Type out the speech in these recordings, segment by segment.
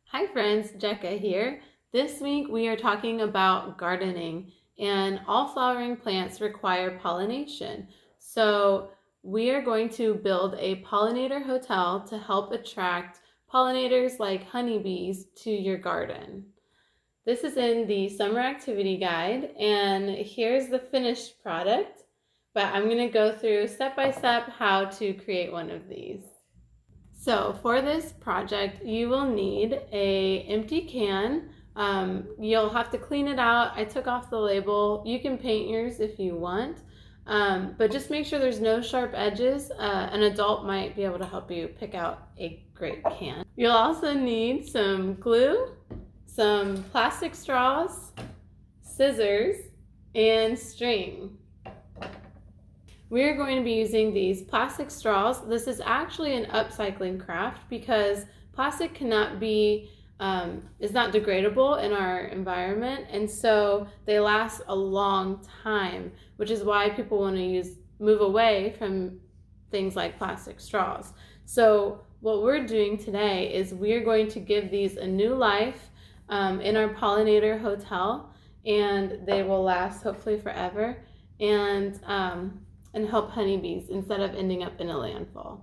Hi friends, Jekka here. This week we are talking about gardening, and all flowering plants require pollination. So we are going to build a pollinator hotel to help attract pollinators like honeybees to your garden. This is in the summer activity guide, and here's the finished product, but I'm going to go through step by step how to create one of these. So for this project, you will need an empty can. You'll have to clean it out. I took off the label. You can paint yours if you want, but just make sure there's no sharp edges. An adult might be able to help you pick out a great can. You'll also need some glue, some plastic straws, scissors, and string. We're going to be using these plastic straws. This is actually an upcycling craft because plastic cannot be, is not degradable in our environment, and so they last a long time, which is why people want to move away from things like plastic straws. So what we're doing today is we're going to give these a new life in our pollinator hotel, and they will last hopefully forever. And help honeybees instead of ending up in a landfill.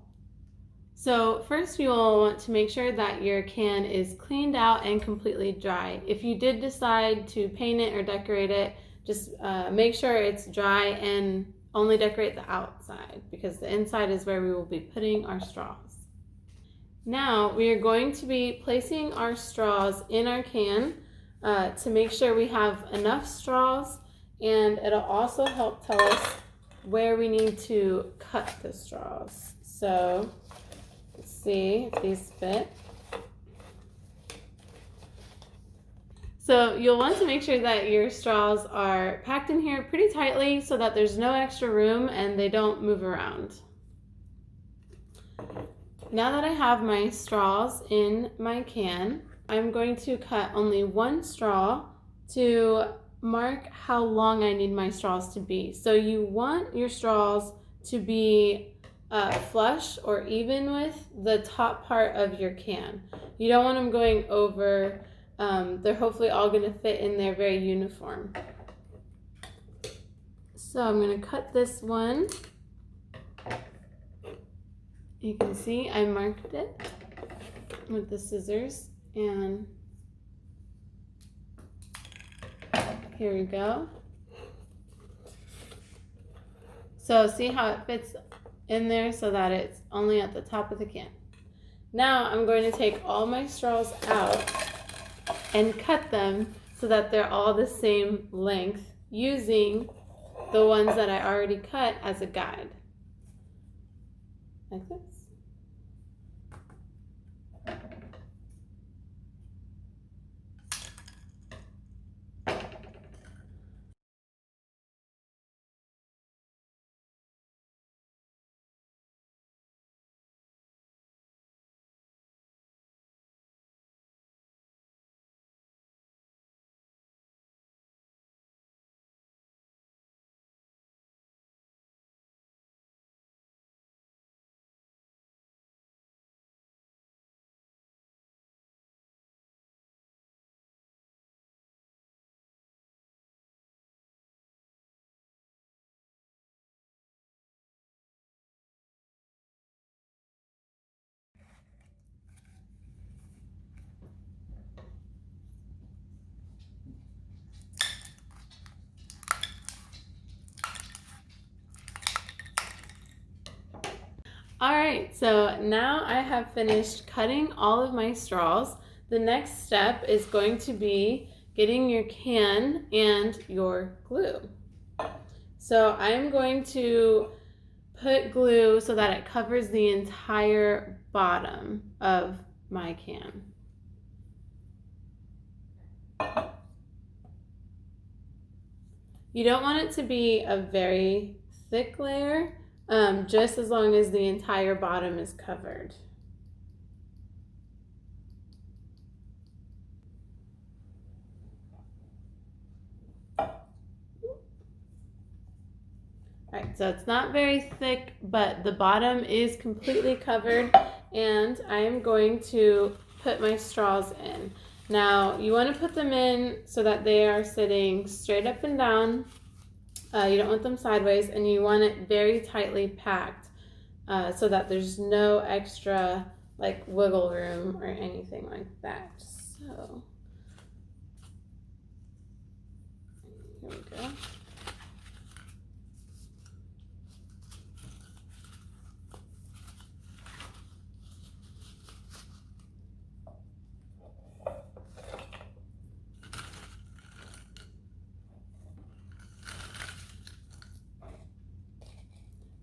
So first you will want to make sure that your can is cleaned out and completely dry. If you did decide to paint it or decorate it, just make sure it's dry and only decorate the outside because the inside is where we will be putting our straws. Now we are going to be placing our straws in our can to make sure we have enough straws, and it'll also help tell us where we need to cut the straws. So let's see if these fit. So you'll want to make sure that your straws are packed in here pretty tightly so that there's no extra room and they don't move around. Now that I have my straws in my can, I'm going to cut only one straw to mark how long I need my straws to be. So you want your straws to be flush or even with the top part of your can. You don't want them going over. They're hopefully all going to fit in there very uniform. So I'm going to cut this one. You can see I marked it with the scissors, and here we go. So see how it fits in there so that it's only at the top of the can. Now I'm going to take all my straws out and cut them so that they're all the same length using the ones that I already cut as a guide. Like this. All right, so now I have finished cutting all of my straws. The next step is going to be getting your can and your glue. So I'm going to put glue so that it covers the entire bottom of my can. You don't want it to be a very thick layer, just as long as the entire bottom is covered. Alright, so it's not very thick, but the bottom is completely covered, and I am going to put my straws in. Now, you want to put them in so that they are sitting straight up and down. You don't want them sideways, and you want it very tightly packed so that there's no extra like wiggle room or anything like that. So, here we go.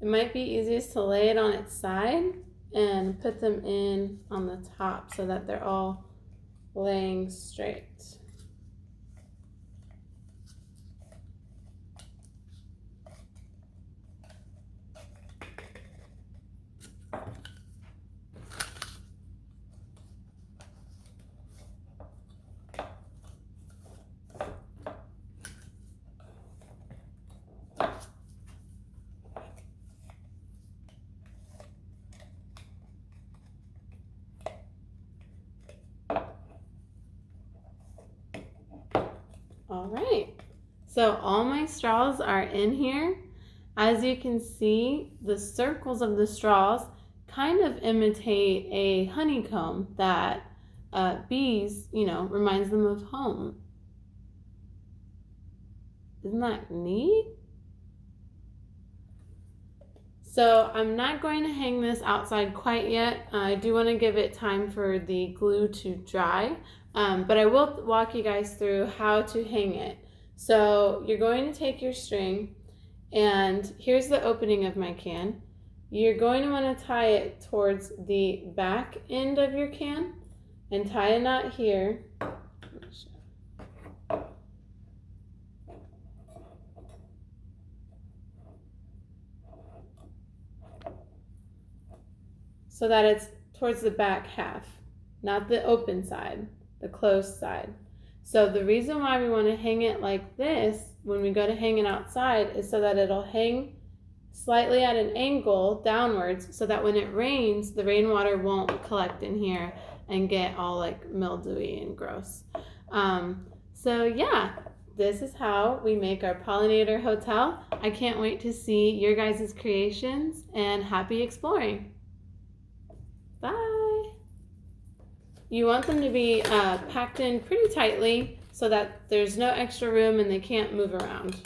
It might be easiest to lay it on its side and put them in on the top so that they're all laying straight. All right, so all my straws are in here. As you can see, the circles of the straws kind of imitate a honeycomb that bees, reminds them of home. Isn't that neat? So I'm not going to hang this outside quite yet. I do want to give it time for the glue to dry. But I will walk you guys through how to hang it. So you're going to take your string, and here's the opening of my can. You're going to want to tie it towards the back end of your can and tie a knot here. So that it's towards the back half, not the open side, the closed side. So the reason why we want to hang it like this when we go to hang it outside is so that it'll hang slightly at an angle downwards so that when it rains, the rainwater won't collect in here and get all like mildewy and gross. So yeah, this is how we make our pollinator hotel. I can't wait to see your guys' creations, and happy exploring. Bye. You want them to be packed in pretty tightly so that there's no extra room and they can't move around.